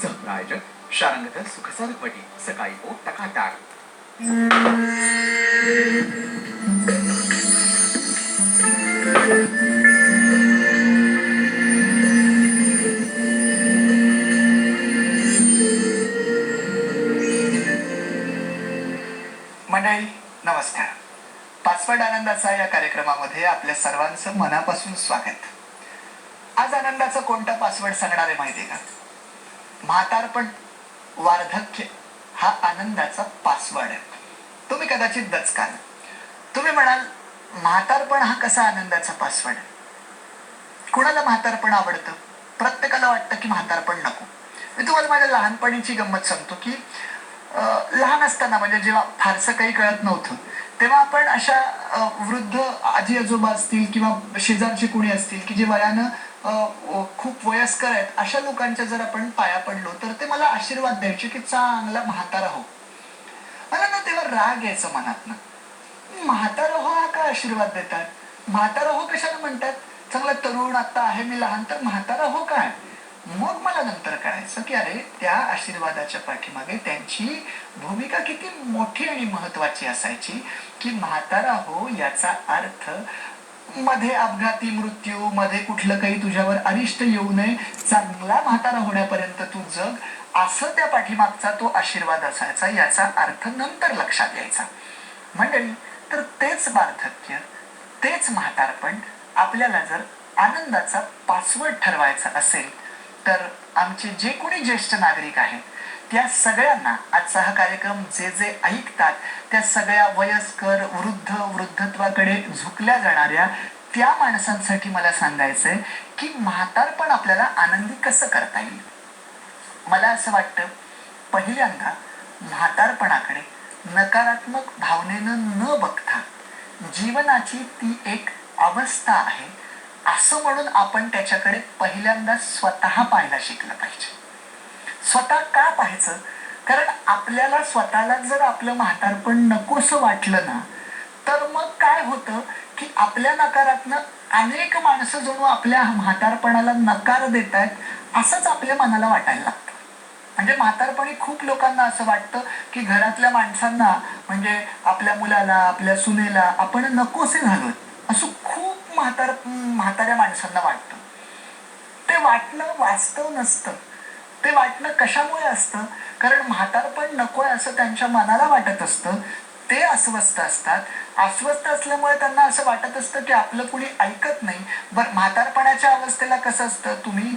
सहप्रायोजक शारंगधर सुखसारखवटी सकाळी पोट टकाटाक. मंडळी नमस्कार. पासवर्ड आनंदाचा या कार्यक्रमामध्ये आपल्या सर्वांचं मनापासून स्वागत. आज आनंदाचा कोणता पासवर्ड सांगणार आहे माहितीये का? म्हातारपण, वार्धक्य हा आनंदाचा पासवर्ड आहे. तुम्ही कदाचित दचकाल. तुम्ही म्हणाल म्हातारपण हा कसा आनंदाचा पासवर्ड? कुणाला म्हातारपण आवडतं? प्रत्येकाला वाटतं की म्हातारपण नको. मी तुम्हाला माझ्या लहानपणीची गंमत सांगतो की लहान असताना म्हणजे जेव्हा फारसं काही कळत नव्हतं तेव्हा आपण अशा वृद्ध आजी आजोबा असतील किंवा शेजारचे कोणी असतील की जे वयानं खूप वयस्कर आहेत अशा लोकांच्या जर आपण पाया पडलो तर ते मला आशीर्वाद द्यायचे की चांगला म्हातारा हो. मला ना तेव्हा राग यायचा मनातनं. म्हातारा हो हा काय आशीर्वाद देतात? म्हातारा हो कशाला म्हणतात? चांगला तरुण आता आहे मी लहान तर म्हातारा हो काय? मग मला नंतर कळायचं की अरे त्या आशीर्वादाच्या पाठीमागे त्यांची भूमिका किती मोठी आणि महत्वाची असायची की म्हातारा हो याचा अर्थ मध्ये अपघाती मृत्यू, मध्ये कुठलं काही तुझ्यावर अरिष्ट येऊ नये, चांगला म्हातारा होण्यापर्यंत तू जग, असं त्या पाठीमागचा तो आशीर्वाद असायचा. याचा अर्थ नंतर लक्षात यायचा. मंडळी, तर तेच वार्धक्य, तेच म्हातारपण आपल्याला जर आनंदाचा पासवर्ड ठरवायचा असेल तर आमचे जे कोणी ज्येष्ठ नागरिक आहेत त्या सगळ्यांना आजचा हा कार्यक्रम जे जे ऐकतात त्या सगळ्या वयस्कर, वृद्ध, वृद्धत्वाकडे झुकल्या जाणाऱ्या त्या माणसांसाठी मला सांगायचंय की म्हातारपण आपल्याला आनंदी कसं करता येईल. मला असं वाटतं पहिल्यांदा म्हातारपणाकडे नकारात्मक भावनेनं न बघता जीवनाची ती एक अवस्था आहे असं म्हणून आपण त्याच्याकडे पहिल्यांदा स्वतः पाहायला शिकलं पाहिजे. स्वतः का पाहायचं? कारण आपल्याला स्वतःला जर आपलं म्हातारपण नकोसं वाटलं ना तर मग काय होतं की आपल्या नकारातनं अनेक माणसं जणू आपल्या म्हातारपणाला नकार देत आहेत असंच आपल्या मनाला वाटायला लागतं. म्हणजे म्हातारपणी खूप लोकांना असं वाटतं की घरातल्या माणसांना म्हणजे आपल्या मुलाला, आपल्या सुनेला आपण नकोसे झालोत असं खूप म्हाताऱ्या माणसांना वाटतं. ते वाटणं वास्तव नसतं. ते वाटणं कशामुळे असतं? कारण म्हातारपण नकोय असं त्यांच्या मनाला वाटत असतं. ते अस्वस्थ असतात. अस्वस्थ असल्यामुळे त्यांना असं वाटत असतं की आपलं कुणी ऐकत नाही. बरं, म्हातारपणाच्या अवस्थेला कसं असतं, तुम्ही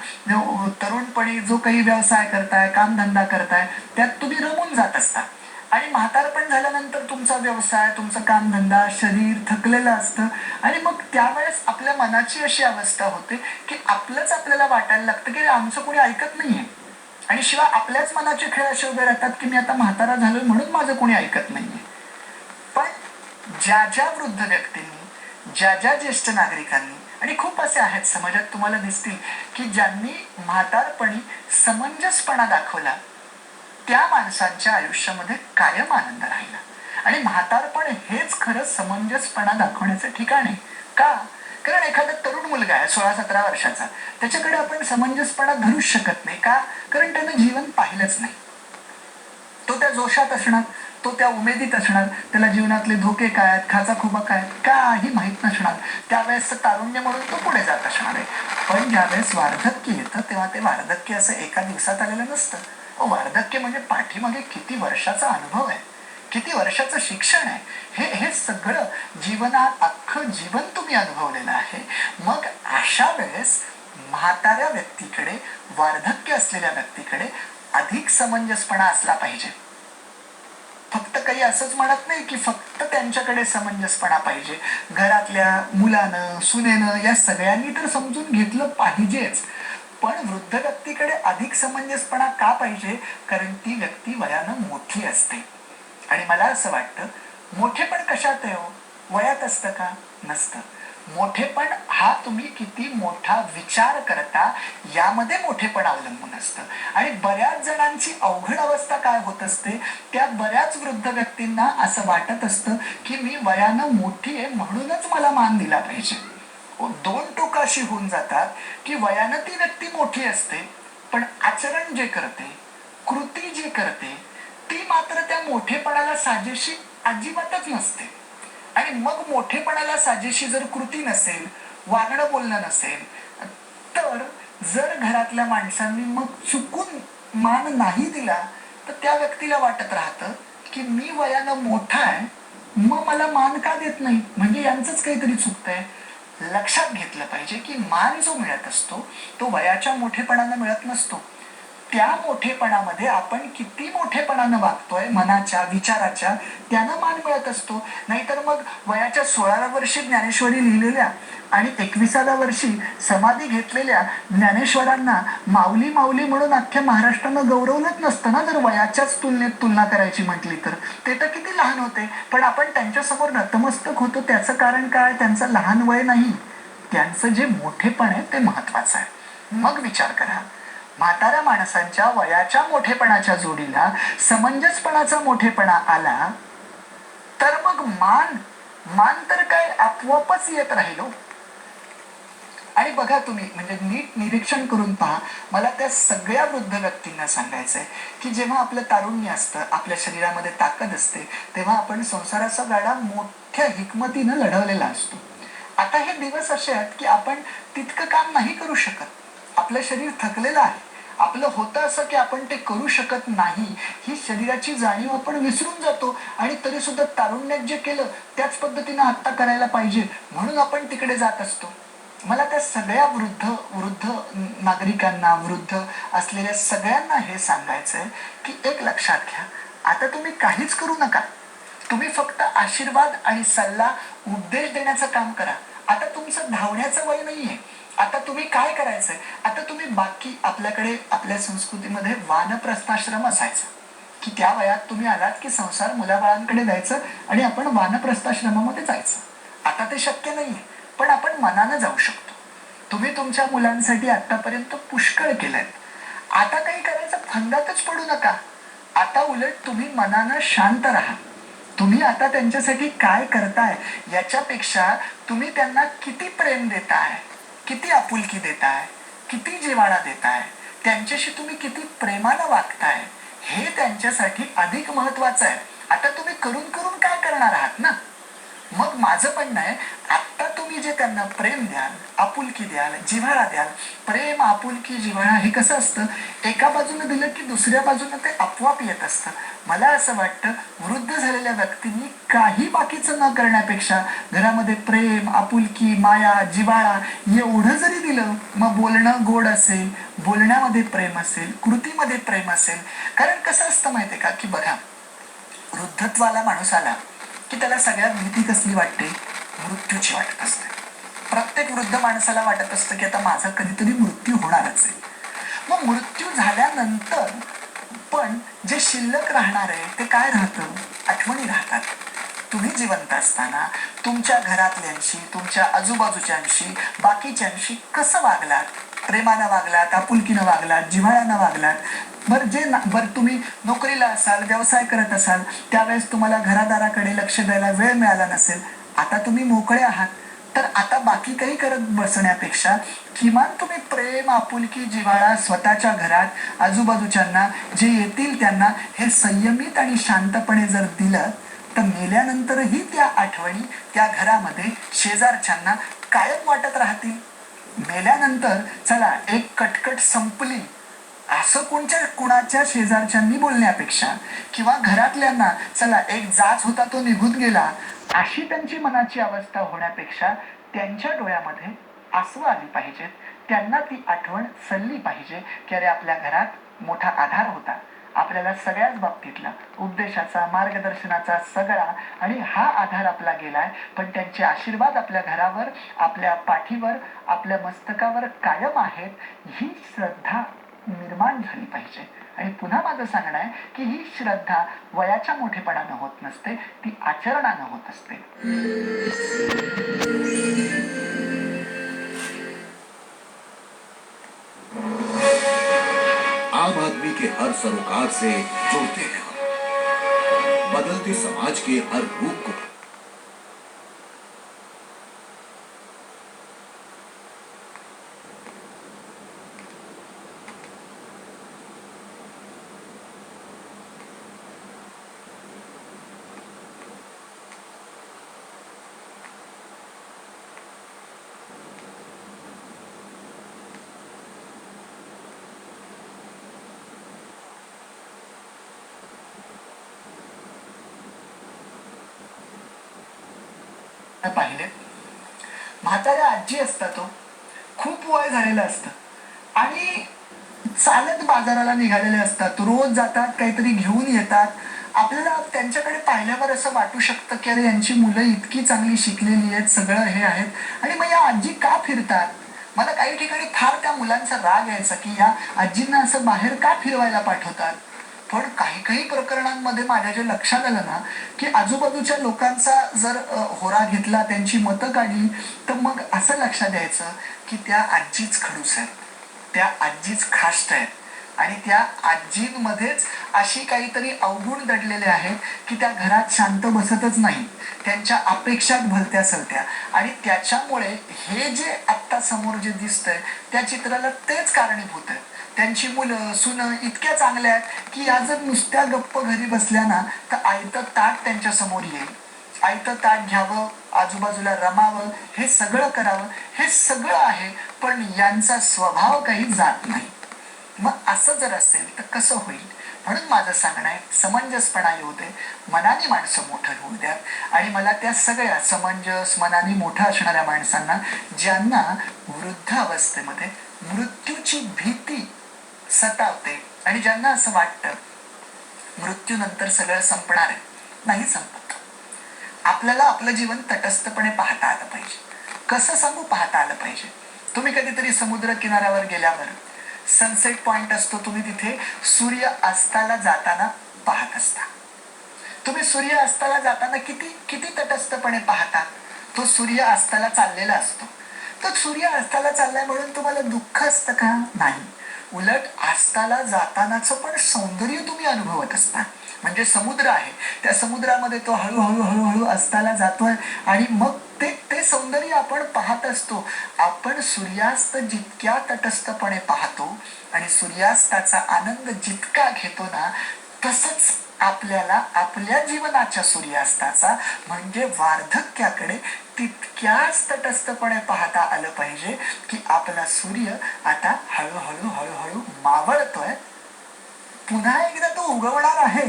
तरुणपणी जो काही व्यवसाय करताय, कामधंदा करताय त्यात तुम्ही रमून जात असता आणि म्हातारपण झाल्यानंतर तुमचा व्यवसाय, तुमचा कामधंदा, शरीर थकलेलं असतं आणि मग त्यावेळेस आपल्या मनाची अशी अवस्था होते की आपलंच आपल्याला वाटायला लागतं की आमचं कोणी ऐकत नाहीये आणि शिवाय आपल्याच मनाचे खेळ असे उभे राहतात की मी आता म्हातारा झालोय म्हणून माझं कोणी ऐकत नाहीये. पण ज्या ज्या वृद्ध व्यक्तींनी, ज्या ज्या ज्येष्ठ नागरिकांनी, आणि खूप असे आहेत समाजात तुम्हाला दिसतील की ज्यांनी म्हातारपणी समंजसपणा दाखवला त्या माणसांच्या आयुष्यामध्ये कायम आनंद राहिला. आणि म्हातारपण हेच खरं समंजसपणा दाखवण्याचं ठिकाण आहे. का? कारण एखादा तरुण मुलगा आहे 16-17 वर्षाचा, त्याच्याकडे आपण समंजसपणा धरूच शकत नाही. का? कारण त्यानं जीवन पाहिलंच नाही. तो त्या जोशात असणार, तो त्या उमेदीत असणार, त्याला जीवनातले धोके काय आहेत, खाचाखोबा काय आहेत, काही माहीत नसणार. त्यावेळेस तारुण्य म्हणून तो पुढे जात असणार आहे. पण ज्यावेळेस वार्धक्य येतं तेव्हा ते वार्धक्य असं एका दिवसात आलेलं नसतं. वार्धक्य म्हणजे पाठीमागे किती वर्षाचा अनुभव आहे, किती वर्षाचं शिक्षण आहे, हे सगळं जीवनात अख्खं जीवन तुम्ही अनुभवलेलं आहे. मग अशा वेळेस म्हाताऱ्या व्यक्तीकडे, वार्धक्य असलेल्या व्यक्तीकडे अधिक समंजसपणा असला पाहिजे. फक्त काही असंच म्हणत नाही की फक्त त्यांच्याकडे समंजसपणा पाहिजे. घरातल्या मुलानं, सुनेनं या सगळ्यांनी तर समजून घेतलं पाहिजेच. पण वृद्ध व्यक्तीकडे अधिक समंजसपणा का पाहिजे? कारण ती व्यक्ती वयानं मोठी असते. आणि मला असं वाटतं मोठेपण कशात आहे हो? वयात असतं का? नसतं. मोठेपण हा तुम्ही किती मोठा विचार करता यामध्ये मोठेपण अवलंबून असतं. आणि बऱ्याच जणांची अवघड अवस्था काय होत असते, त्या बऱ्याच वृद्ध व्यक्तींना असं वाटत असतं की मी वयानं मोठी आहे म्हणूनच मला मान दिला पाहिजे. दोन टोक अशी होऊन जातात की वयानं ती व्यक्ती मोठी असते पण आचरण जे करते, कृती जी करते, ती मात्र त्या मोठेपणाला साजेशी अजिबातच नसते. आणि मग मोठेपणाला साजेशी जर कृती नसेल, वागणं बोलणं नसेल, तर जर घरातल्या माणसांनी मग चुकून मान नाही दिला, तर त्या व्यक्तीला वाटत राहतं की मी वयानं मोठा आहे, मग मला मान का देत नाही, म्हणजे यांचंच काहीतरी चुकतंय. लक्षात घेतलं पाहिजे की मान जो मिळत असतो तो वयाच्या मोठेपणानं मिळत नसतो. त्या मोठेपणामध्ये आपण किती मोठेपणानं वागतोय, मनाच्या विचाराच्या, त्यानं मान मिळत असतो. नाहीतर मग वयाच्या 16व्या वर्षी ज्ञानेश्वरी लिहिलेल्या आणि 21व्या वर्षी समाधी घेतलेल्या ज्ञानेश्वरांना माऊली माऊली म्हणून अख्ख्या महाराष्ट्रानं गौरवलंच नसतं ना, जर वयाच्याच तुलनेत तुलना करायची म्हटली तर. ते तर किती लहान होते, पण आपण त्यांच्यासमोर नतमस्तक होतो. त्याचं कारण काय? त्यांचं लहान वय नाही, त्यांचं जे मोठेपण आहे ते महत्वाचं आहे. मग विचार करा, म्हाताऱ्या माणसांच्या वयाच्या मोठेपणाच्या जोडीला समंजसपणाचा मोठेपणा आला, तर मग मान मान तर काय आपोआपच येत राहिलो. आणि बघा तुम्ही, म्हणजे नीट निरीक्षण करून पहा. मला त्या सगळ्या वृद्ध व्यक्तींना सांगायचंय की जेव्हा आपलं तारुण्य असतं, आपल्या शरीरामध्ये ताकद असते, तेव्हा आपण संसाराचा गाडा मोठ्या हिकमतीनं लढवलेला असतो. आता हे दिवस असे आहेत की आपण तितकं काम नाही करू शकत. आपलं शरीर थकलेलं आहे. आपलं होतं असं की आपण ते करू शकत नाही, ही शरीराची जाणीव आपण विसरून जातो. आणि तरी सुद्धा तारुण्यात जे केलं त्याच पद्धतीनं आत्ता करायला पाहिजे म्हणून आपण तिकडे जात असतो. मला त्या सगळ्या वृद्ध नागरिकांना, वृद्ध असलेल्या सगळ्यांना हे सांगायचंय की एक लक्षात घ्या, आता तुम्ही काहीच करू नका. तुम्ही फक्त आशीर्वाद आणि सल्ला, उपदेश देण्याचं काम करा. आता तुमचं धावण्याचं वय नाहीये. आता तुम्ही काय करायचंय, आता तुम्ही बाकी आपल्याकडे आपल्या संस्कृतीमध्ये वानप्रस्थाश्रम असायचा की त्या वयात तुम्ही आलात की संसार मुलाबाळांकडे द्यायचं आणि आपण वानप्रस्थाश्रमामध्ये जायचं. आता ते शक्य नाहीये, पण आपण मनानं जाऊ शकतो. तुम्ही तुमच्या मुलांसाठी आतापर्यंत पुष्कळ केलंय. आता काही करायचं फंदातच पडू नका. आता उलट तुम्ही मनानं शांत राहा. तुम्ही आता त्यांच्यासाठी काय करताय याच्यापेक्षा तुम्ही त्यांना किती प्रेम देताय, किती आपुलकी देताय, किती जिव्हाळा देताय, त्यांच्याशी तुम्ही किती प्रेमानं वागताय, हे त्यांच्यासाठी अधिक महत्वाचं आहे. आता तुम्ही करून करून काय करणार आहात ना. मग माझं म्हणणं आहे, आत्ता तुम्ही जे त्यांना प्रेम द्याल, आपुलकी द्याल, जिव्हाळा द्याल. प्रेम, आपुलकी, जिव्हाळा हे कसं असतं, एका बाजूने दिलं की दुसऱ्या बाजूने ते आपोआप येत असतं. मला असं वाटतं, वृद्ध झालेल्या व्यक्तींनी काही बाकीचं न करण्यापेक्षा घरामध्ये प्रेम, आपुलकी, माया, जिव्हाळा एवढं जरी दिलं, मग बोलणं गोड असेल, बोलण्यामध्ये प्रेम असेल, कृतीमध्ये प्रेम असेल. कारण कसं असतं माहितीये का, की बघा, वृद्धत्वाला माणूस आला की त्याला सगळ्यात भीती कसली वाटते, मृत्यूची वाटत असते. प्रत्येक वृद्ध माणसाला वाटत असतं की आता माझा कधीतरी मृत्यू होणारच आहे. मग मृत्यू झाल्यानंतर पण जे शिल्लक राहणार आहे ते काय राहतं, आठवणी राहतात. तुम्ही जिवंत असताना तुमच्या घरातल्यांशी, तुमच्या आजूबाजूच्यांशी, बाकीच्यांशी कसं वागलात, प्रेमानं वागलात, आपुलकीनं वागलात, जिव्हाळ्यानं वागलात. बरं तुम्ही नोकरीला असाल, व्यवसाय करत असाल, त्यावेळेस तुम्हाला घरादाराकडे लक्ष द्यायला वेळ मिळाला नसेल. आता तुम्ही मोकळे आहात, तर आता बाकी काही करत बसण्यापेक्षा किमान तुम्ही प्रेम, आपुलकी, जिव्हाळा स्वतःच्या घरात आजूबाजूच्यांना, जे येतील त्यांना हे संयमित आणि शांतपणे जर दिलं, तर मेल्यानंतरही त्या आठवणी त्या घरामध्ये शेजारच्यांना कायम वाटत राहतील. मेल्यानंतर चला एक कटकट संपली असं कुणाच्या शेजारच्यांनी बोलण्यापेक्षा, किंवा घरातल्यांना चला एक जाच होता तो निघून गेला अशी त्यांची मनाची अवस्था होण्यापेक्षा, त्यांच्या डोळ्यामध्ये आसू आली पाहिजेत. त्यांना ती आठवण सल्ली पाहिजे की अरे आपल्या घरात मोठा आधार होता, आपल्याला सगळ्याच बाबतीतला उपदेशाचा, मार्गदर्शनाचा सगळा, आणि हा आधार आपला गेलाय, पण त्यांचे आशीर्वाद आपल्या घरावर, आपल्या पाठीवर, आपल्या मस्तकावर कायम आहेत. ही श्रद्धा निर्माण झाली पाहिजे. आणि पुन्हा माझं सांगणं आहे की ही श्रद्धा वयाच्या मोठेपणानं होत नसते, ती आचरणानं होत असते. आम आदमी के हर सरोकार से जुड़ते हैं हम, बदलते समाज के हर रूप को। पाहिले म्हाताऱ्या आजी असतात तो खूप वय झालेलं असतं आणि चालत बाजाराला निघालेले असतात, रोज जातात, काहीतरी घेऊन येतात. आपल्याला त्यांच्याकडे पाहिल्यावर असं वाटू शकतं की अरे यांची मुलं इतकी चांगली शिकलेली आहेत, सगळं हे आहेत आणि मग या आजी का फिरतात. मला काही ठिकाणी फार त्या मुलांचा राग यायचा की या आजींना असं बाहेर का फिरवायला पाठवतात. पण काही काही प्रकरणांमध्ये माझ्या जे लक्षात आलं ना की आजूबाजूच्या लोकांचा जर होरा घेतला, त्यांची मतं काढली, तर मग असं लक्षात यायचं की त्या आजीच खडूस आहेत, त्या आजीच खाष्ट आहेत आणि त्या आजींमध्येच अशी काहीतरी अवगुण दडलेले आहेत की त्या घरात शांत बसतच नाही, त्यांच्या अपेक्षात भलत्या सलत्या आणि त्याच्यामुळे हे जे आत्ता समोर जे दिसतंय त्या चित्राला तेच कारणीभूत आहे. त्यांची मुलं सुनं इतक्या चांगल्या आहेत की या जर नुसत्या गप्प घरी बसल्या ना तर आयतं ताट त्यांच्या समोर येईल, आयतं ताट घ्यावं, आजूबाजूला रमावं, हे सगळं करावं, हे सगळं आहे, पण यांचा स्वभाव काही जात नाही. मग असं जर असेल तर कसं होईल. म्हणून माझं सांगणं आहे समंजसपणा येऊ दे, मनाने माणसं मोठं होऊ द्या आणि मला त्या सगळ्या समंजस मनाने मोठं असणाऱ्या माणसांना ज्यांना वृद्ध अवस्थेमध्ये मृत्यूची भीती सतावते आणि ज्यांना असं वाटतं मृत्यूनंतर सगळं संपणार आहे, नाही संपत. आपल्याला आपलं जीवन तटस्थपणे पाहता आलं पाहिजे. कसं सांगू पाहता आलं पाहिजे. तुम्ही कधीतरी समुद्र किनाऱ्यावर गेल्यावर सनसेट पॉइंट असतो, तुम्ही तिथे सूर्य अस्ताला जाताना पाहत असता. तुम्ही सूर्य अस्ताला जाताना किती किती तटस्थपणे पाहता. तो सूर्य अस्ताला चाललेला असतो. तो सूर्य अस्ताला चाललाय म्हणून तुम्हाला दुःख असतं का. नाही, उलट अस्ताला जातानाचं पण सौंदर्य तुम्ही अनुभवत असता. म्हणजे समुद्र आहे, त्या समुद्रामध्ये तो हळूहळू हळूहळू अस्ताला जातोय आणि मग ते ते सौंदर्य आपण पाहत असतो. आपण सूर्यास्त जितक्या तटस्थपणे पाहतो आणि सूर्यास्ताचा आनंद जितका घेतो ना, तसंच आपल्याला आपल्या जीवनाच्या सूर्यास्ताचा म्हणजे वार्धक्याकडे तितक्याच तटस्थपणे पाहता आलं पाहिजे की आपला सूर्य आता हळूहळू हळूहळू मावळतोय, पुन्हा एकदा तो उगवणार आहे.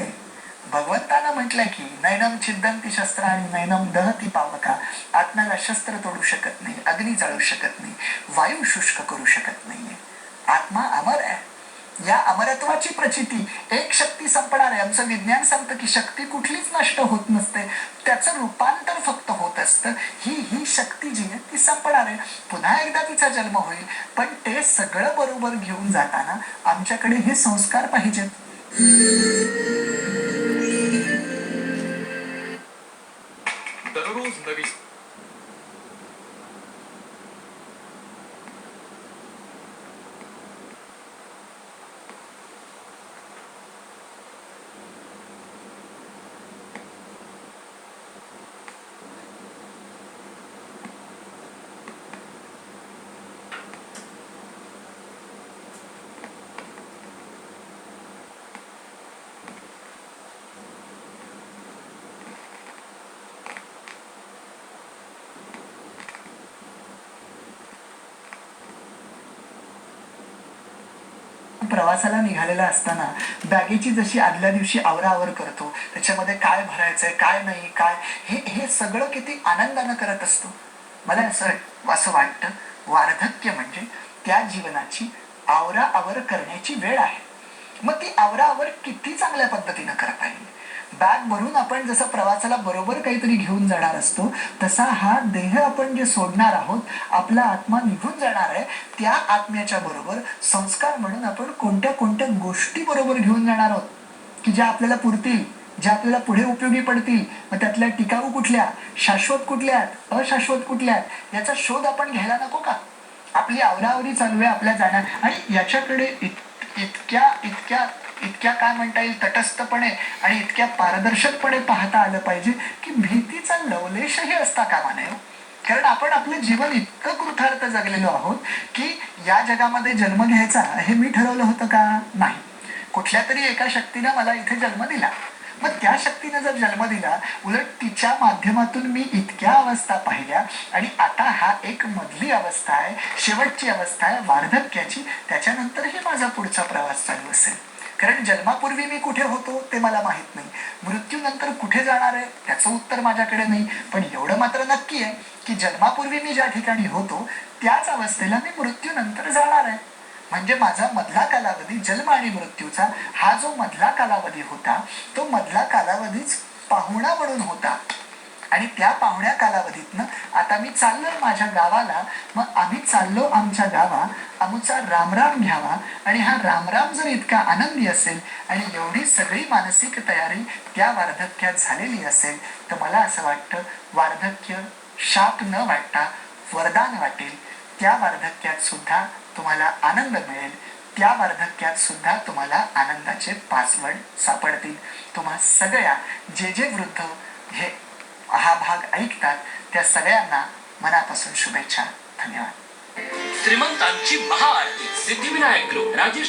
भगवंतानं म्हटलंय की नैनम छिद्दंती शस्त्राणी नैनम दहती पावका. आत्म्याला शस्त्र तोडू शकत नाही, अग्नी जाळू शकत नाही, वायू शुष्क करू शकत नाहीये. आत्मा अमर आहे. या अमरत्वाची प्रचिती, एक शक्ती संपणार आहे. आमचं विज्ञान सांगतं की शक्ती कुठलीच नष्ट होत नसते, त्याचं रूपांतर फक्त होत असतं. ही शक्ती जी आहे ती संपणार आहे, पुन्हा एकदा तिचा जन्म होईल. पण ते सगळं बरोबर घेऊन जाताना आमच्याकडे हे संस्कार पाहिजेत. दररोज नवी प्रवासाला निघालेला असताना बॅगेची जशी आदल्या दिवशी आवराआवर करतो, त्याच्यामध्ये काय भरायचंय काय नाही काय हे हे सगळं किती आनंदानं करत असतो. मला असं वाटतं वार्धक्य म्हणजे त्या जीवनाची आवराआवर करण्याची वेळ आहे. मग ती आवराआवर किती चांगल्या पद्धतीनं करता येईल. बॅग भरून आपण जसं प्रवासाला बरोबर काहीतरी घेऊन जाणार असतो, तसा हा देह आपण जे सोडणार आहोत, आपला आत्मा निघून जाणार आहे, त्या आत्म्याच्या बरोबर संस्कार म्हणून आपण कोणत्या कोणत्या गोष्टी बरोबर घेऊन जाणार आहोत की ज्या आपल्याला पुरतील, ज्या आपल्याला पुढे उपयोगी पडतील. मग त्यातल्या टिकाऊ कुठल्या, शाश्वत कुठल्या, अशाश्वत कुठल्या, याचा शोध आपण घ्यायला नको का. आपली आवराआवरी चालू आहे आपल्या जाण्या आणि याच्याकडे इतक्या इतक्या इतक्या काय म्हणता येईल तटस्थपणे आणि इतक्या पारदर्शकपणे पाहता आलं पाहिजे की भीतीचा लवलेशही असता कामा नये. कारण आपण आपलं जीवन इतकं कृतार्थ जगलेलो आहोत की या जगामध्ये जन्म घ्यायचा हे मी ठरवलं होतं का. नाही, कुठल्या तरी एका शक्तीनं मला इथे जन्म दिला. मग त्या शक्तीनं जर जन्म दिला, उलट तिच्या माध्यमातून मी इतक्या अवस्था पाहिल्या आणि आता हा एक मधली अवस्था आहे, शेवटची अवस्था आहे वार्धक्याची. त्याच्यानंतरही माझा पुढचा प्रवास चालू असेल. कारण जन्मापूर्वी मी कुठे होतो ते मला माहित नाही, मृत्यूनंतर कुठे जाणार आहे त्याचं उत्तर माझ्याकडे नाही, पण एवढं मात्र नक्की आहे की जन्मापूर्वी मी ज्या ठिकाणी होतो त्याच अवस्थेला मी मृत्यूनंतर जाणार आहे. म्हणजे माझा मधला कालावधी, जन्म आणि मृत्यूचा हा जो मधला कालावधी होता तो मधला कालावधीच पाहुणा म्हणून होता. आणि त्या पाहुण्या कालावधीतनं आता मी चाललोय माझ्या गावाला, मग आम्ही चाललो आमच्या गावा, आमचा रामराम घ्यावा. आणि हा रामराम जर इतका आनंदी असेल आणि एवढी सगळी मानसिक तयारी त्या वार्धक्यात झालेली असेल, तर मला असं वाटतं वार्धक्य शाप न वाटता वरदान वाटेल. त्या वार्धक्यात सुद्धा तुम्हाला आनंद मिळेल, त्या वार्धक्यात सुद्धा तुम्हाला आनंदाचे पासवर्ड सापडतील. तुम्हा सगळ्या जे वृद्ध हे हा भाग ऐकतात त्या सगळ्यांना मनापासून शुभेच्छा. धन्यवाद. श्रीमंतांची महाआरती सिद्धिविनायक ग्रुप राजेश